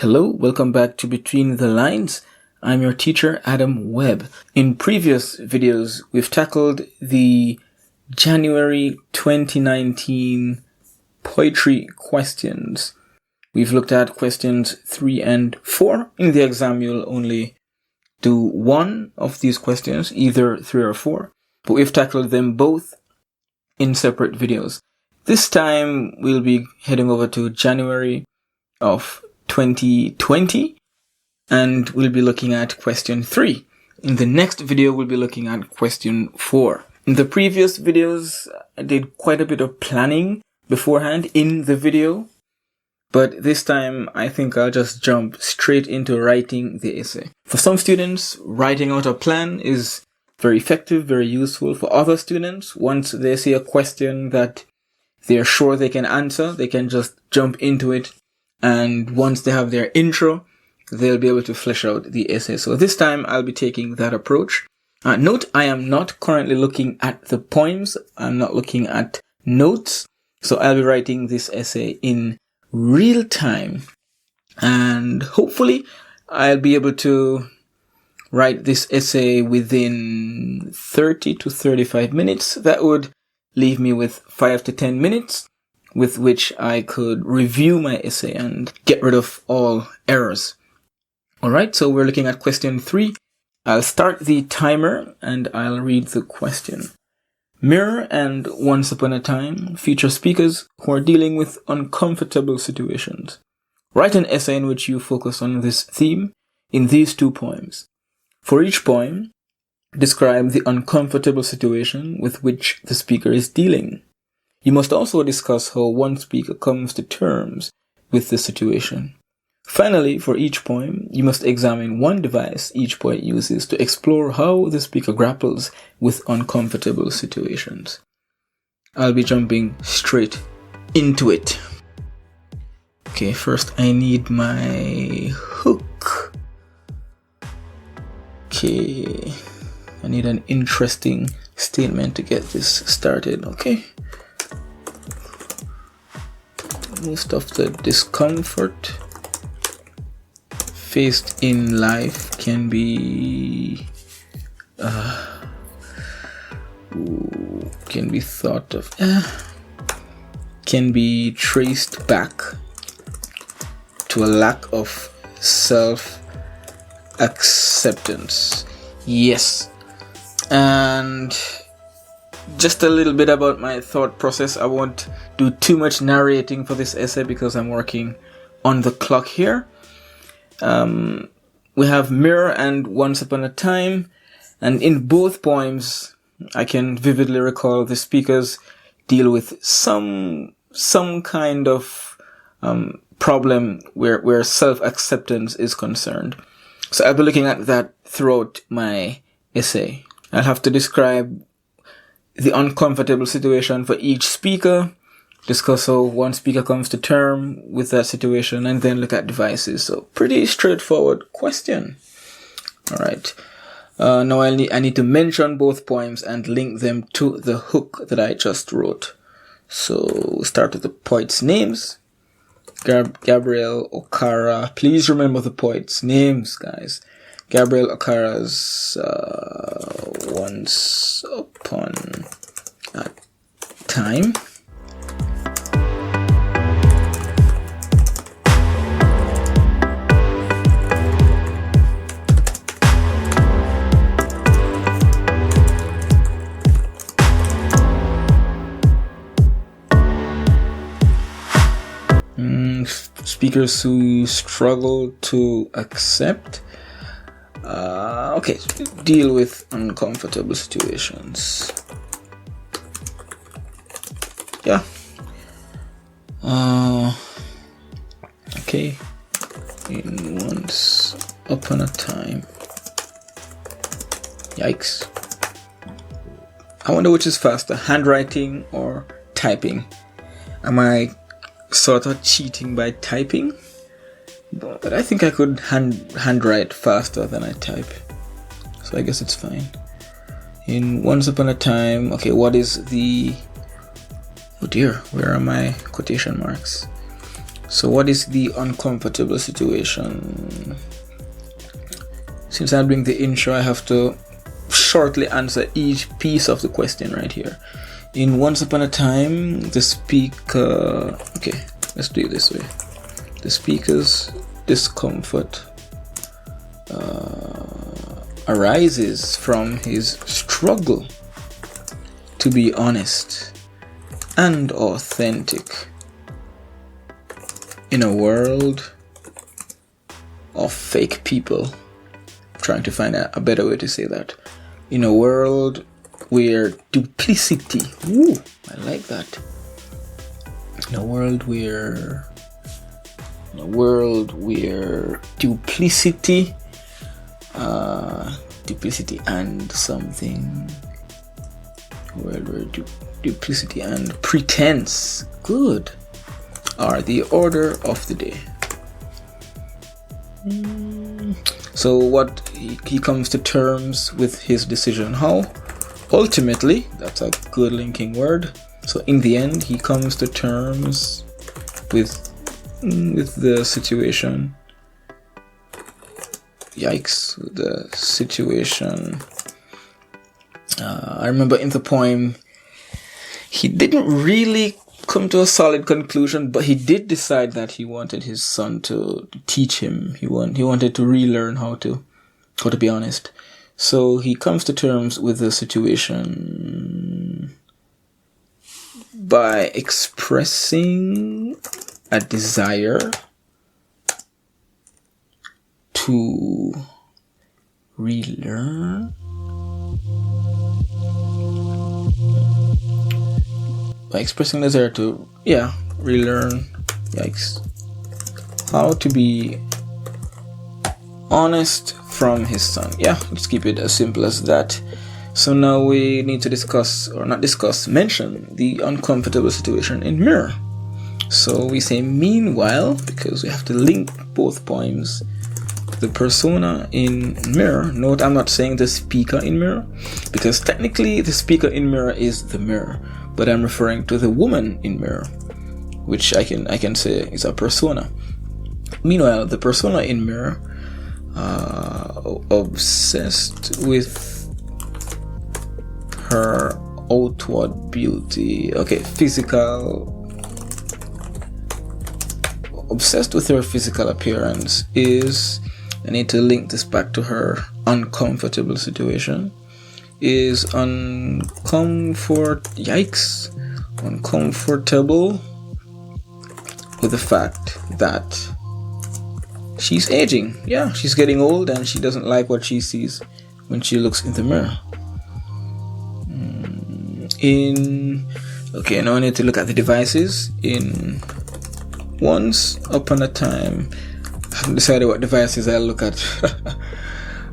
Hello, welcome back to Between the Lines. I'm your teacher, Adam Webb. In previous videos, we've tackled the January 2019 poetry questions. We've looked at questions 3 and 4. In the exam, you'll only do one of these questions, either 3 or 4, but we've tackled them both in separate videos. This time, we'll be heading over to January of 2020, and we'll be looking at question 3. In the next video, we'll be looking at question 4. In the previous videos, I did quite a bit of planning beforehand in the video, but this time I think I'll just jump straight into writing the essay. For some students, writing out a plan is very effective, very useful. For other students, once they see a question that they're sure they can answer, they can just jump into it. And once they have their intro, they'll be able to flesh out the essay. So this time I'll be taking that approach. Note, I am not currently looking at the poems. I'm not looking at notes. So I'll be writing this essay in real time. And hopefully I'll be able to write this essay within 30 to 35 minutes. That would leave me with 5 to 10 minutes with which I could review my essay and get rid of all errors. Alright, so we're looking at question 3. I'll start the timer and I'll read the question. Mirror and Once Upon a Time feature speakers who are dealing with uncomfortable situations. Write an essay in which you focus on this theme in these 2 poems. For each poem, describe the uncomfortable situation with which the speaker is dealing. You must also discuss how one speaker comes to terms with the situation. Finally, for each poem, you must examine one device each poet uses to explore how the speaker grapples with uncomfortable situations. I'll be jumping straight into it. Okay, first I need my hook. Okay, I need an interesting statement to get this started, okay? Most of the discomfort faced in life can be thought of, can be traced back to a lack of self-acceptance. Yes, and just a little bit about my thought process. I won't do too much narrating for this essay because I'm working on the clock here. We have Mirror and Once Upon a Time, and in both poems I can vividly recall the speakers deal with some kind of problem where self-acceptance is concerned. So I'll be looking at that throughout my essay. I'll have to describe the uncomfortable situation for each speaker, discuss how one speaker comes to term with that situation, and then look at devices. So pretty straightforward question. All right. Now I need to mention both poems and link them to the hook that I just wrote. So we'll start with the poets' names. Gabriel Okara. Please remember the poets' names, guys. Gabriel Okara's Once Upon a Time. Speakers who struggle to accept. Okay, deal with uncomfortable situations. Yeah. Okay. In Once Upon a Time. Yikes. I wonder which is faster, handwriting or typing. Am I sort of cheating by typing? But I think I could handwrite faster than I type. So I guess it's fine. In Once Upon a Time, okay, what is the... Oh dear, where are my quotation marks? So what is the uncomfortable situation? Since I'm doing the intro, I have to shortly answer each piece of the question right here. In Once Upon a Time, the speaker... Okay, let's do it this way. The speaker's discomfort arises from his struggle to be honest and authentic in a world of fake people. Trying to find a better way to say that. In a world where duplicity, ooh, I like that. In a world where duplicity and something, where duplicity and pretense, good, are the order of the day. So what he comes to terms with his decision. How? Ultimately, that's a good linking word. So in the end, he comes to terms with the situation. Yikes, the situation. I remember in the poem, he didn't really come to a solid conclusion, but he did decide that he wanted his son to teach him. He wanted to relearn how to be honest. So he comes to terms with the situation by expressing a desire to relearn. By expressing desire to, relearn, yikes, how to be honest from his son. Yeah, let's keep it as simple as that. So now we need to mention the uncomfortable situation in Mirror. So we say meanwhile, because we have to link both poems. The persona in Mirror. Note, I'm not saying the speaker in Mirror, because technically the speaker in Mirror is the mirror, but I'm referring to the woman in Mirror, which I can say is a persona. Meanwhile, the persona in Mirror, obsessed with her outward beauty. Okay, obsessed with her physical appearance is, I need to link this back to her uncomfortable situation, is uncomfortable with the fact that she's aging. Yeah, she's getting old and she doesn't like what she sees when she looks in the mirror. Now I need to look at the devices. In Once Upon a Time, I haven't decided what devices I'll look at.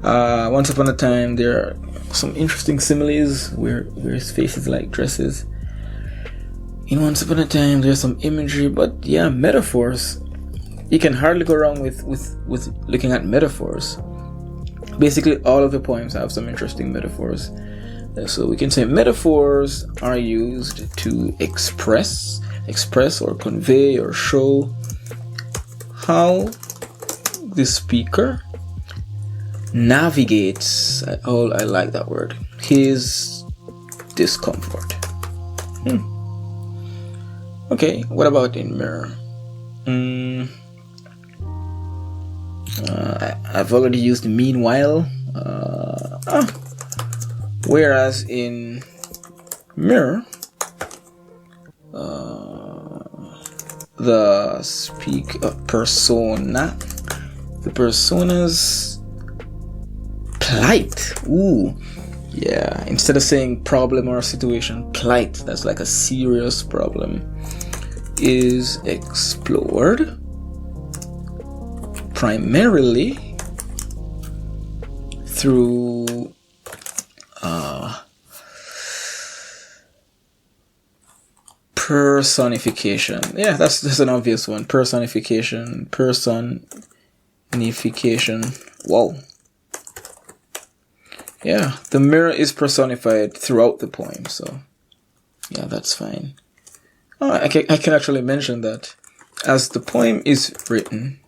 Once Upon a Time, there are some interesting similes where his face is like dresses. In Once Upon a Time, there's some imagery, but yeah, metaphors. You can hardly go wrong with looking at metaphors. Basically, all of the poems have some interesting metaphors. So we can say metaphors are used to express or convey or show how the speaker navigates, I like that word, his discomfort. Okay, what about in Mirror? I've already used meanwhile. Whereas in Mirror, the persona's plight. Ooh, yeah. Instead of saying problem or situation, plight, that's like a serious problem, is explored primarily through personification. Yeah, that's an obvious one. Personification. Wow. Yeah, the mirror is personified throughout the poem, so yeah, that's fine. Oh, I can actually mention that as the poem is written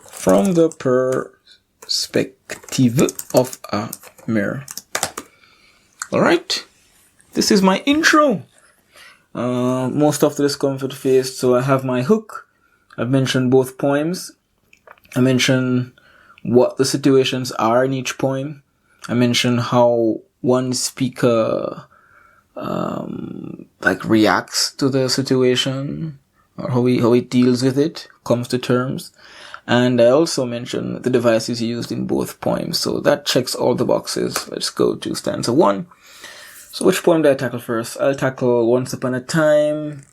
from the perspective of a mirror. Alright, this is my intro. Most of the discomfort phase. So I have my hook. I've mentioned both poems. I mentioned what the situations are in each poem. I mentioned how one speaker reacts to the situation, or how he deals with it, comes to terms. And I also mentioned the devices used in both poems. So that checks all the boxes. Let's go to stanza 1. So which poem do I tackle first? I'll tackle Once Upon a Time.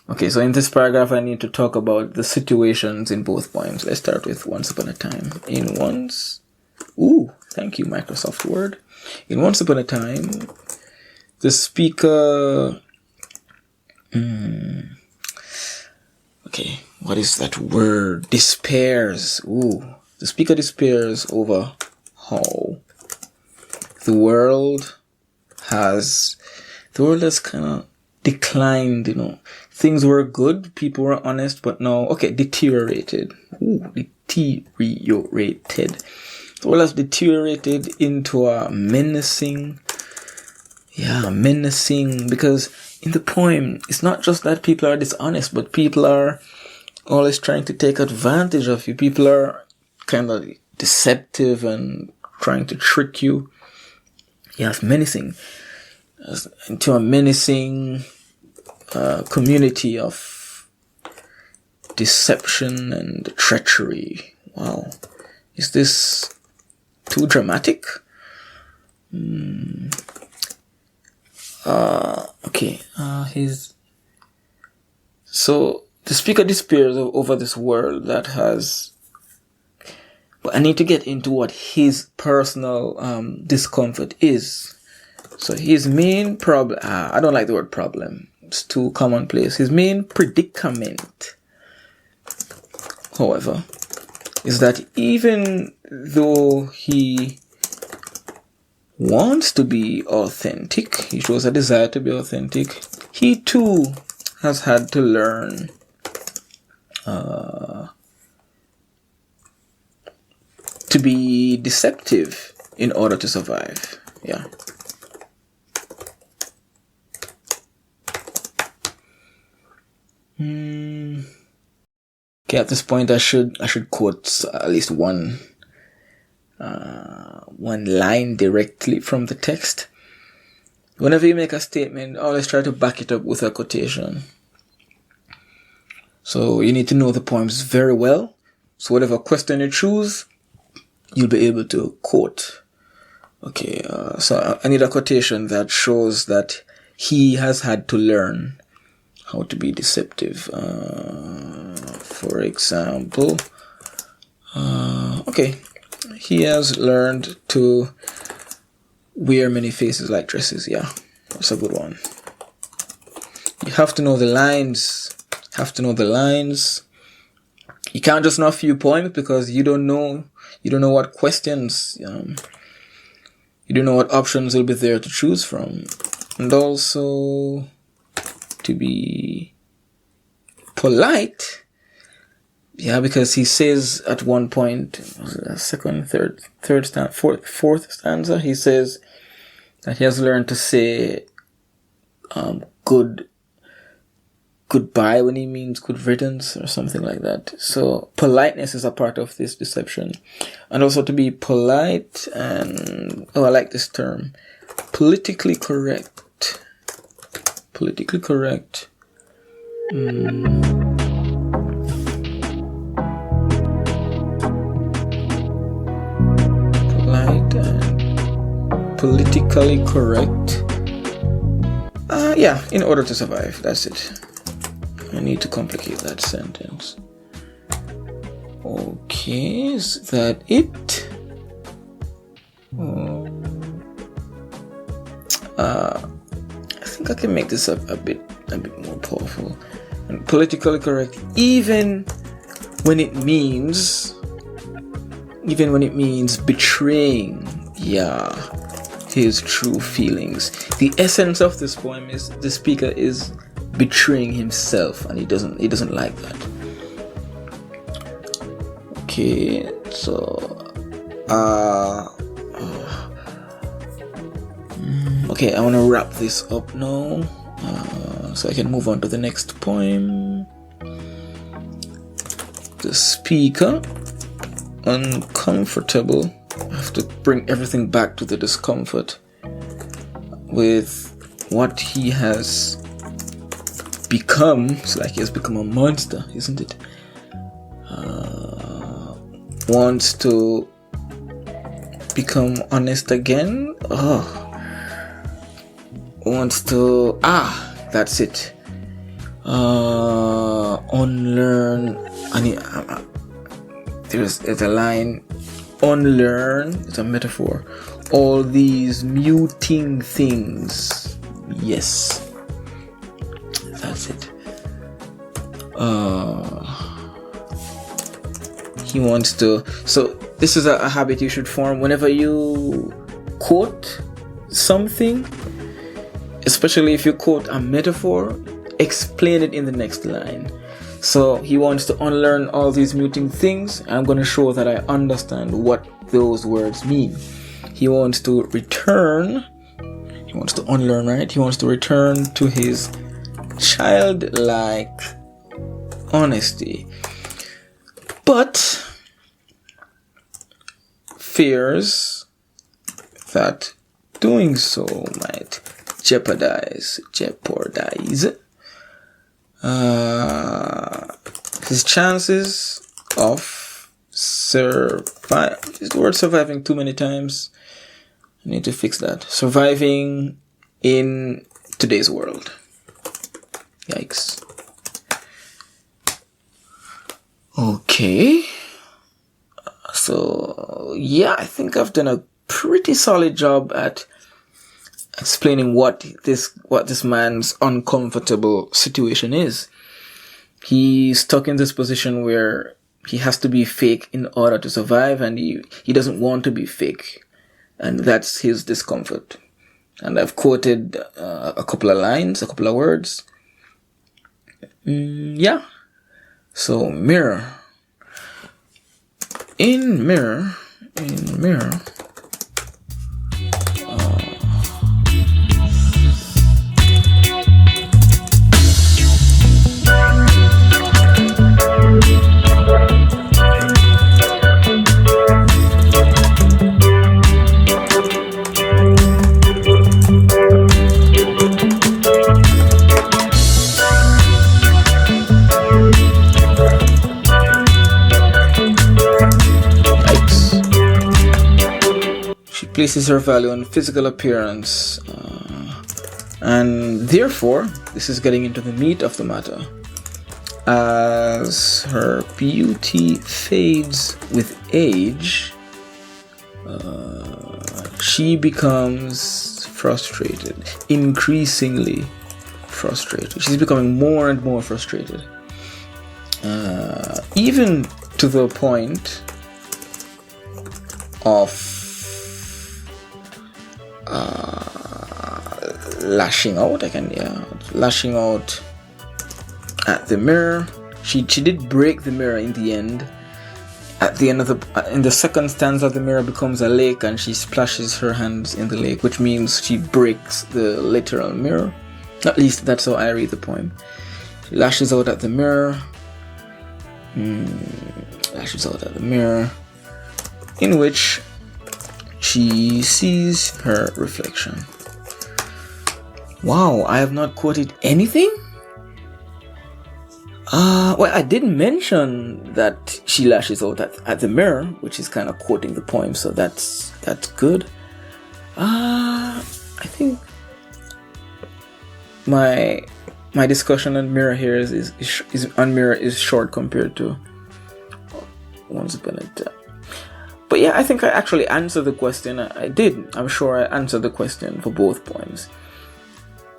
Okay, so in this paragraph, I need to talk about the situations in both poems. Let's start with Once Upon a Time. Thank you, Microsoft Word. In Once Upon a Time, the speaker... Okay, what is that word? Despairs. The speaker despairs over how the world has kind of declined, Things were good, people were honest, but now, deteriorated. Deteriorated. The world has deteriorated into a menacing, because in the poem, it's not just that people are dishonest, but people are always trying to take advantage of you. People are kind of deceptive and trying to trick you. Yes, menacing. Into a menacing community of deception and treachery. Wow. Is this too dramatic? So the speaker despairs over this world that has... But I need to get into what his personal discomfort is. So his main problem... I don't like the word problem. It's too commonplace. His main predicament, however, is that even though he wants to be authentic, he shows a desire to be authentic, he too has had to learn to be deceptive in order to survive. Yeah. Okay, at this point I should quote at least one line directly from the text. Whenever you make a statement, always try to back it up with a quotation. So you need to know the poems very well. So whatever question you choose, you'll be able to quote. Okay, so I need a quotation that shows that he has had to learn how to be deceptive. For example, he has learned to wear many faces like dresses. Yeah, that's a good one. You have to know the lines. You can't just know a few poems because you don't know what questions, you don't know what options will be there to choose from. And also to be polite. Yeah, because he says at one point, fourth stanza, he says that he has learned to say goodbye when he means good riddance or something like that. So politeness is a part of this deception. And also to be polite and, I like this term, politically correct. Politically correct. Polite and politically correct. In order to survive. That's it. I need to complicate that sentence. Okay, is that it? I think I can make this up a bit more powerful. And politically correct, even when it means betraying, his true feelings. The essence of this poem is the speaker is betraying himself, and he doesn't like that. Okay, so okay, I want to wrap this up now, so I can move on to the next poem. The speaker, uncomfortable. I have to bring everything back to the discomfort with what he has become. It's like he has become a monster, isn't it? Wants to become honest again. Wants to that's it. Unlearn. There's a line. Unlearn. It's a metaphor. All these muting things. Yes, that's it. He wants to. So this is a habit you should form whenever you quote something, especially if you quote a metaphor. Explain it in the next line. So he wants to unlearn all these muting things. I'm going to show that I understand what those words mean. He wants to return. He wants to unlearn, right? He wants to return to his childlike honesty, but fears that doing so might jeopardize his chances of survive. Is the word surviving too many times? I need to fix that. Surviving in today's world. Yikes. Okay. So, yeah, I think I've done a pretty solid job at explaining what this man's uncomfortable situation is. He's stuck in this position where he has to be fake in order to survive, and he doesn't want to be fake. And that's his discomfort. And I've quoted a couple of lines, a couple of words. Yeah. So, mirror. In mirror. Places her value on physical appearance, and therefore this is getting into the meat of the matter. As her beauty fades with age, she becomes frustrated, increasingly frustrated. She's becoming more and more frustrated, even to the point of lashing out. Lashing out at the mirror. She did break the mirror in the end. At the end of in the second stanza, the mirror becomes a lake, and she splashes her hands in the lake, which means she breaks the literal mirror. At least that's how I read the poem. She lashes out at the mirror. Lashes out at the mirror, in which she sees her reflection. Wow, I have not quoted anything? Well, I did mention that she lashes out at the mirror, which is kind of quoting the poem, so that's good. I think my discussion on mirror here is on mirror is short compared to Once Upon a Time. But yeah, I think I actually answered the question. I did. I'm sure I answered the question for both poems.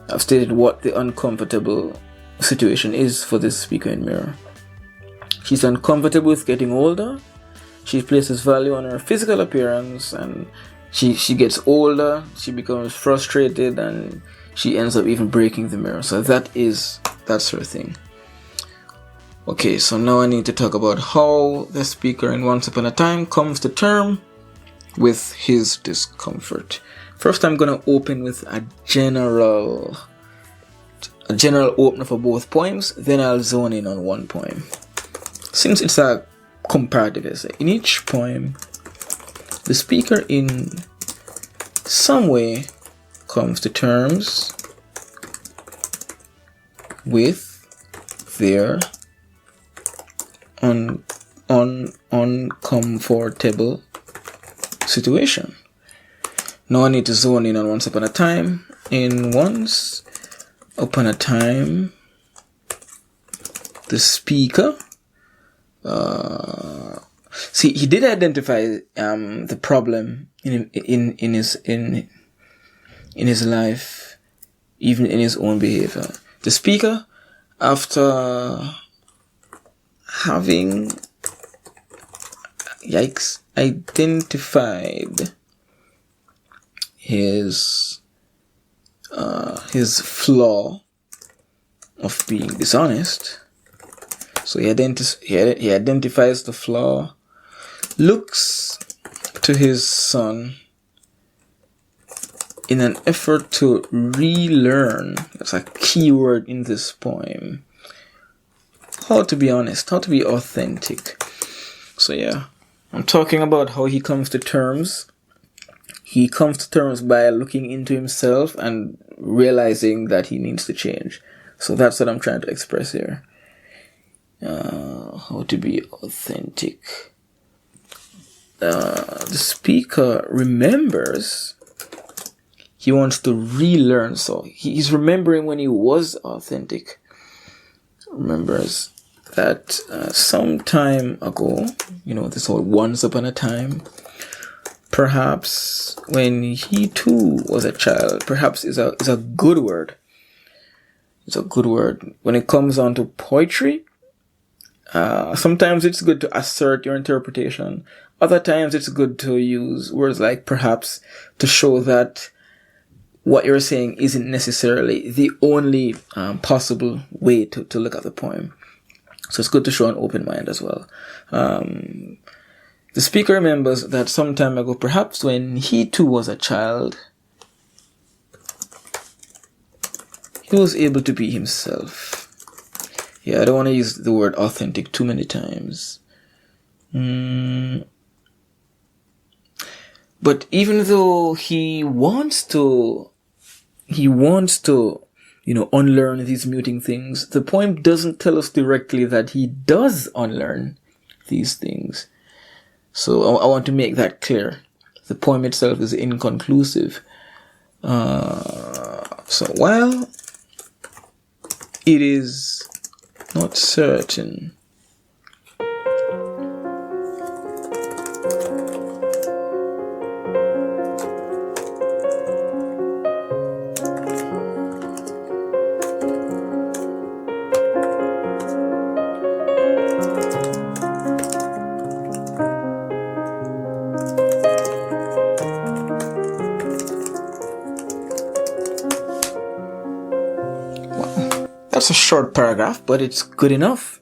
I've stated what the uncomfortable situation is for this speaker in mirror. She's uncomfortable with getting older. She places value on her physical appearance, and she gets older. She becomes frustrated, and she ends up even breaking the mirror. So that is that sort of thing. Okay, so now I need to talk about how the speaker in Once Upon a Time comes to terms with his discomfort. First, I'm going to open with a general opener for both poems, then I'll zone in on one poem. Since it's a comparative essay, in each poem, the speaker in some way comes to terms with their uncomfortable situation. Now I need to zone in on Once Upon a Time. In Once Upon a Time, the speaker, he did identify the problem in his life, even in his own behavior. The speaker, after having identified his flaw of being dishonest, so he identifies the flaw, looks to his son in an effort to relearn. That's a key word in this poem. How to be honest, how to be authentic. So yeah, I'm talking about how he comes to terms. He comes to terms by looking into himself and realizing that he needs to change. So that's what I'm trying to express here. How to be authentic. The speaker remembers. He wants to relearn. So he's remembering when he was authentic. Remembers that some time ago, this whole Once Upon a Time, perhaps when he too was a child, perhaps is a good word. It's a good word. When it comes on to poetry, sometimes it's good to assert your interpretation. Other times it's good to use words like perhaps to show that what you're saying isn't necessarily the only possible way to look at the poem. So it's good to show an open mind as well. The speaker remembers that some time ago, perhaps when he too was a child, he was able to be himself. Yeah, I don't want to use the word authentic too many times. But even though he wants to, unlearn these muting things, the poem doesn't tell us directly that he does unlearn these things. So I want to make that clear. The poem itself is inconclusive. So while it is not certain That's a short paragraph, but it's good enough.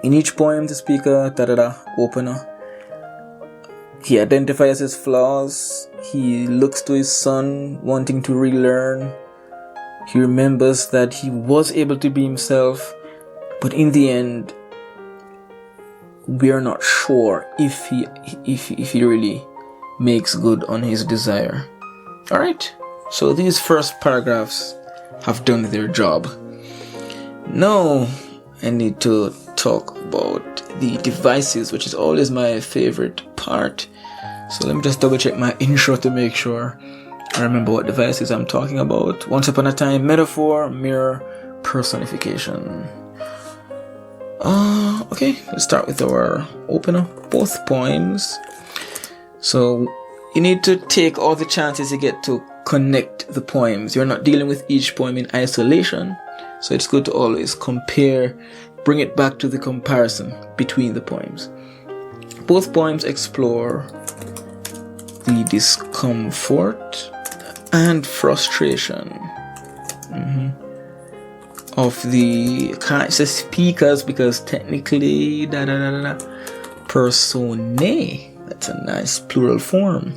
In each poem, the speaker, opener, he identifies his flaws. He looks to his son, wanting to relearn. He remembers that he was able to be himself, but in the end, we are not sure if he really makes good on his desire. All right. So these first paragraphs have done their job. Now I need to talk about the devices, which is always my favorite part. So let me just double check my intro to make sure I remember what devices I'm talking about. Once upon a time, metaphor, mirror, personification. Okay, let's start with our opener, both poems. So you need to take all the chances you get to connect the poems. You're not dealing with each poem in isolation. So it's good to always compare, bring it back to the comparison between the poems. Both poems explore the discomfort and frustration of the, can't say speakers because technically personae, that's a nice plural form,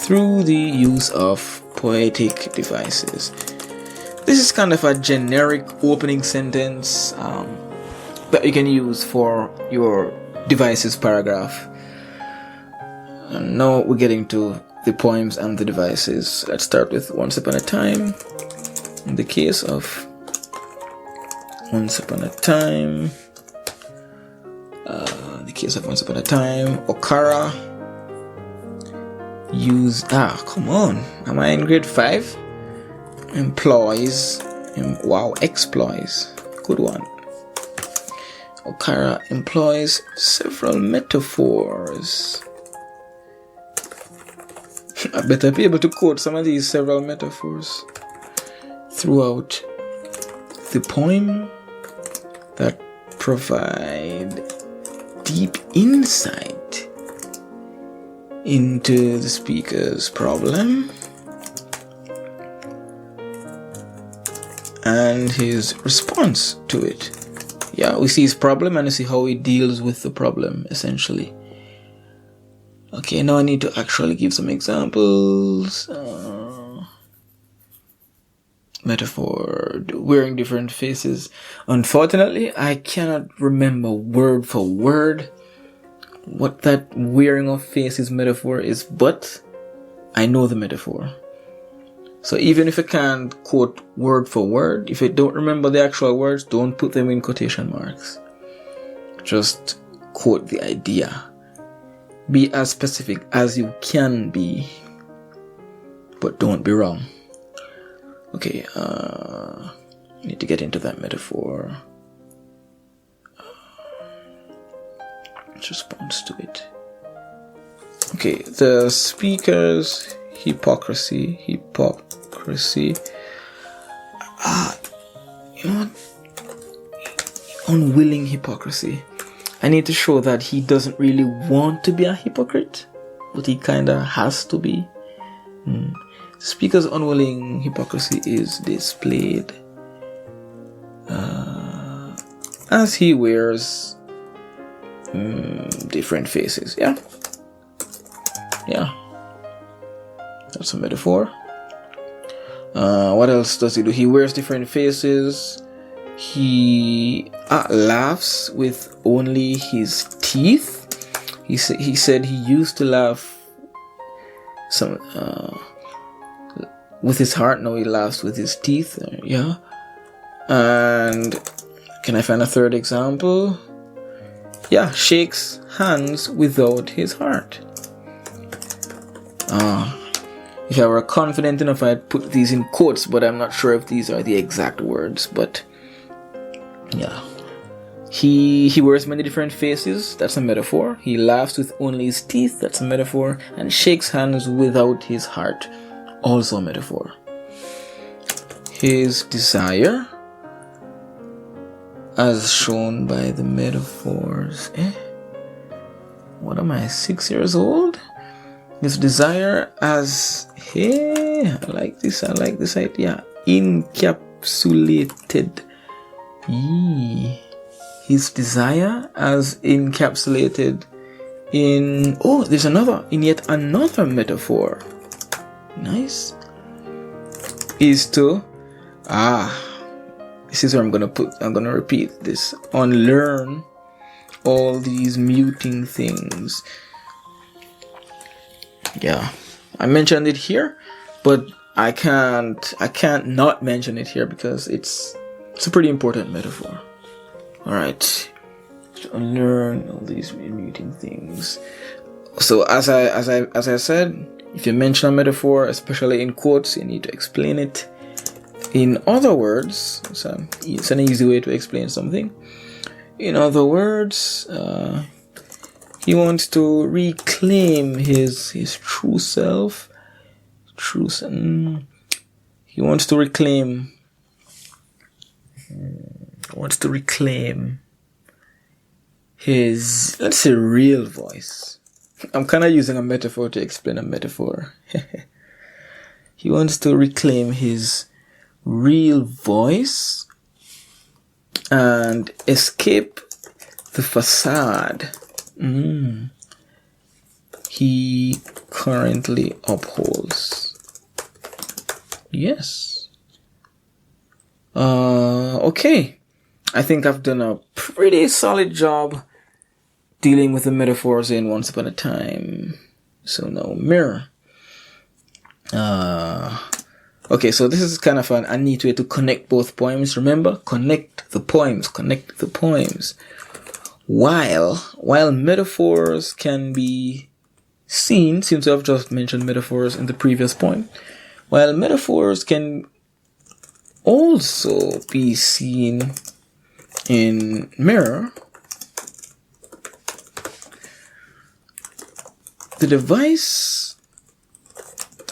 through the use of poetic devices. This is kind of a generic opening sentence that you can use for your devices paragraph. And now we're getting to the poems and the devices. Let's start with Once Upon a Time. In the case of Once Upon a Time, Okara use, come on, am I in grade 5? Exploits, good one. Okara employs several metaphors. I better be able to quote some of these several metaphors throughout the poem that provide deep insight into the speaker's problem and his response to it. Yeah, we see his problem and we see how he deals with the problem, essentially. Okay, now I need to actually give some examples. Metaphor, wearing different faces. Unfortunately, I cannot remember word for word what that wearing of faces metaphor is, but I know the metaphor. So even if I can't quote word for word, if I don't remember the actual words, don't put them in quotation marks. Just quote the idea. Be as specific as you can be, but don't be wrong. Okay, I need to get into that metaphor. Response to it. Okay, the speaker's hypocrisy. You know what? Unwilling hypocrisy. I need to show that he doesn't really want to be a hypocrite, but he kinda has to be. Speaker's unwilling hypocrisy is displayed as he wears different faces. Yeah, that's a metaphor. What else does he do? He wears different faces. He laughs with only his teeth. He said he used to laugh with his heart. Now he laughs with his teeth. Yeah. And can I find a third example? Yeah, shakes hands without his heart. If I were confident enough, I'd put these in quotes, but I'm not sure if these are the exact words. But yeah, he wears many different faces. That's a metaphor. He laughs with only his teeth. That's a metaphor. And shakes hands without his heart. Also a metaphor. His desire, as shown by the metaphors. What am I, 6 years old? His desire as, I like this idea. Encapsulated. His desire as encapsulated in, in yet another metaphor. Nice. Is to, this is where I'm gonna repeat this. Unlearn all these muting things. Yeah, I mentioned it here, but I can't not mention it here because it's a pretty important metaphor. All right, to unlearn all these muting things. So as I said, if you mention a metaphor, especially in quotes, you need to explain it. In other words, it's an easy way to explain something. In other words, he wants to reclaim his true self. He wants to reclaim his, let's say, real voice. I'm kind of using a metaphor to explain a metaphor. He wants to reclaim his real voice and escape the facade he currently upholds. Yes. Okay. I think I've done a pretty solid job dealing with the metaphors in Once Upon a Time. So now, mirror. Okay, so this is kind of a neat way to connect both poems. Remember, connect the poems. While metaphors can be seen, since I've just mentioned metaphors in the previous poem, while metaphors can also be seen in mirror, the device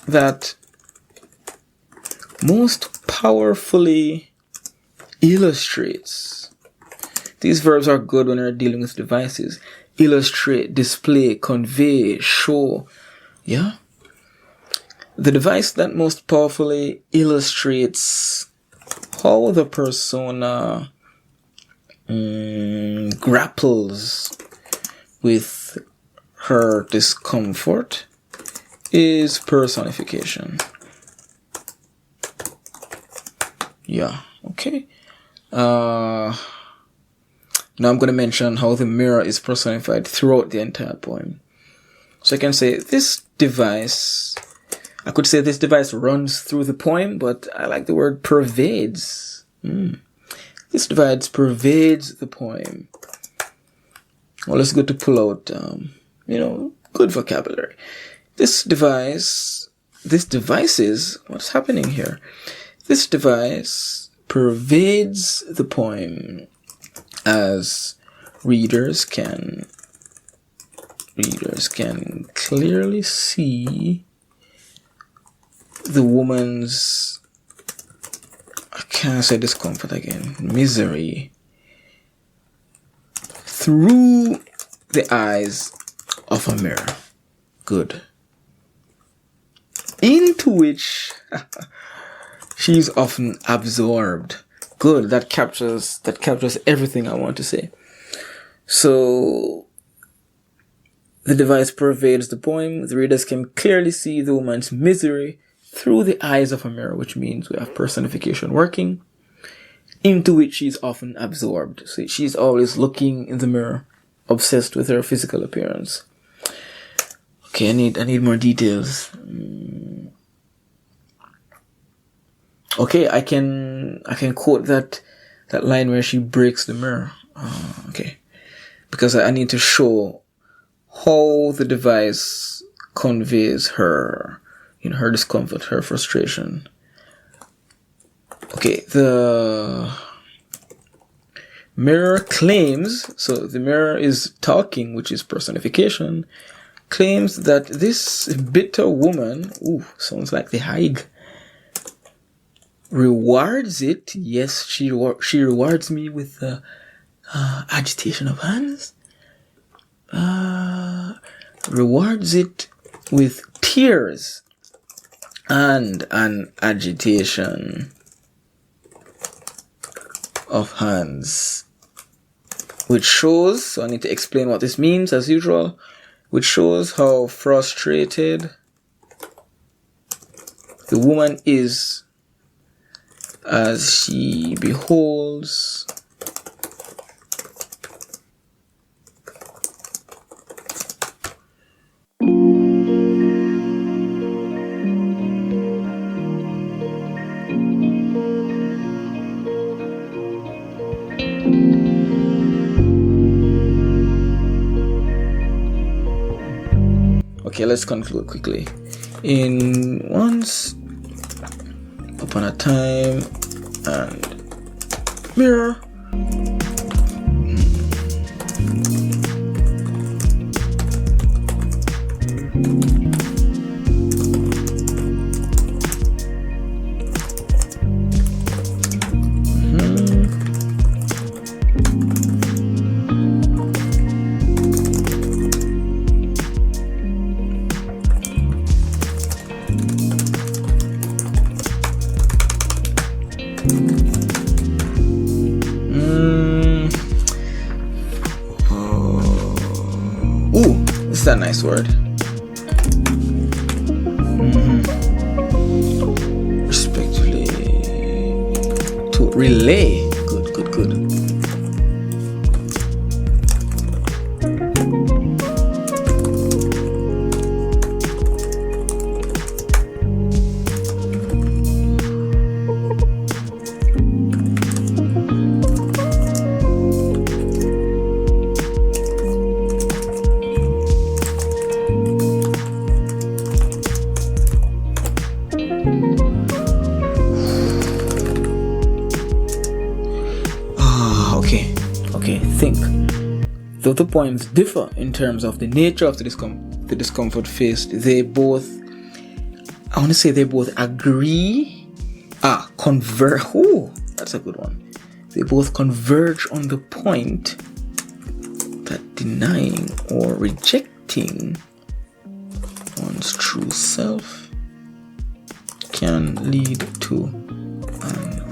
that most powerfully illustrates. These verbs are good when you're dealing with devices. Illustrate, display, convey, show. Yeah? The device that most powerfully illustrates how the persona grapples with her discomfort is personification. Yeah, okay. Now I'm going to mention how the mirror is personified throughout the entire poem. So I can say this device, I could say this device runs through the poem, but I like the word pervades. This device pervades the poem. Well, it's good to pull out, good vocabulary. This device is, what's happening here? This device pervades the poem as readers can clearly see the woman's, I can't say discomfort again, misery through the eyes of a mirror. Good. Into which she's often absorbed. Good. That captures everything I want to say. So the device pervades the poem. The readers can clearly see the woman's misery through the eyes of a mirror, which means we have personification working, into which she's often absorbed. So she's always looking in the mirror, obsessed with her physical appearance. Okay, I need more details. Okay, I can quote that line where she breaks the mirror. Okay, because I need to show how the device conveys her, her discomfort, her frustration. Okay, the mirror claims, so the mirror is talking, which is personification, claims that this bitter woman, sounds like the Haig, rewards it. Yes, she rewards me with agitation of hands. Rewards it with tears and an agitation of hands, which shows, so I need to explain what this means as usual, which shows how frustrated the woman is as she beholds Okay, let's conclude quickly. In Once Upon a Time and Mirror. It's a nice word. Respectively to relay. Good. Okay, think. Though the poems differ in terms of the nature of the discomfort faced, they both agree. That's a good one. They both converge on the point that denying or rejecting one's true self can lead to an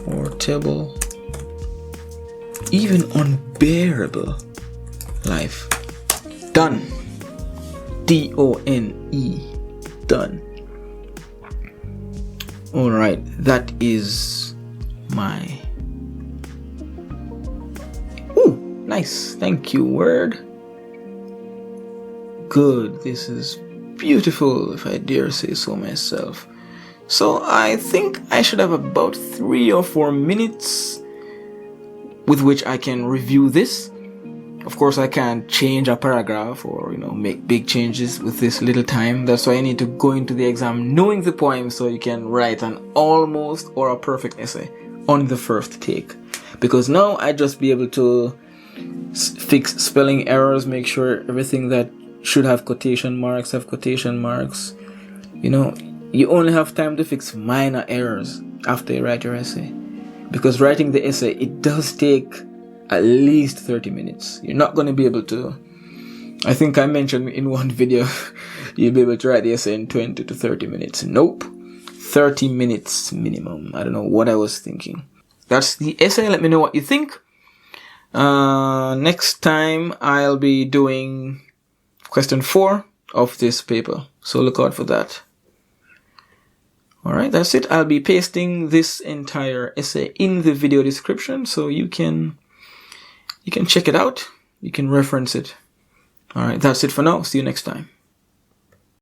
uncomfortable, even unbearable life. Done. D-O-N-E. Done. Alright, that is my... Ooh, nice. Thank you, word. Good. This is beautiful, if I dare say so myself. So I think I should have about 3 or 4 minutes with which I can review this. Of course, I can't change a paragraph or, make big changes with this little time. That's why I need to go into the exam knowing the poem so you can write an almost or a perfect essay on the first take. Because now I just be able to fix spelling errors, make sure everything that should have quotation marks have quotation marks. You only have time to fix minor errors after you write your essay. Because writing the essay, it does take at least 30 minutes. You're not going to be able to... I think I mentioned in one video, you'll be able to write the essay in 20 to 30 minutes. Nope. 30 minutes minimum. I don't know what I was thinking. That's the essay. Let me know what you think. Next time, I'll be doing question 4 of this paper. So look out for that. Alright, that's it. I'll be pasting this entire essay in the video description so you can check it out. You can reference it. Alright, that's it for now. See you next time.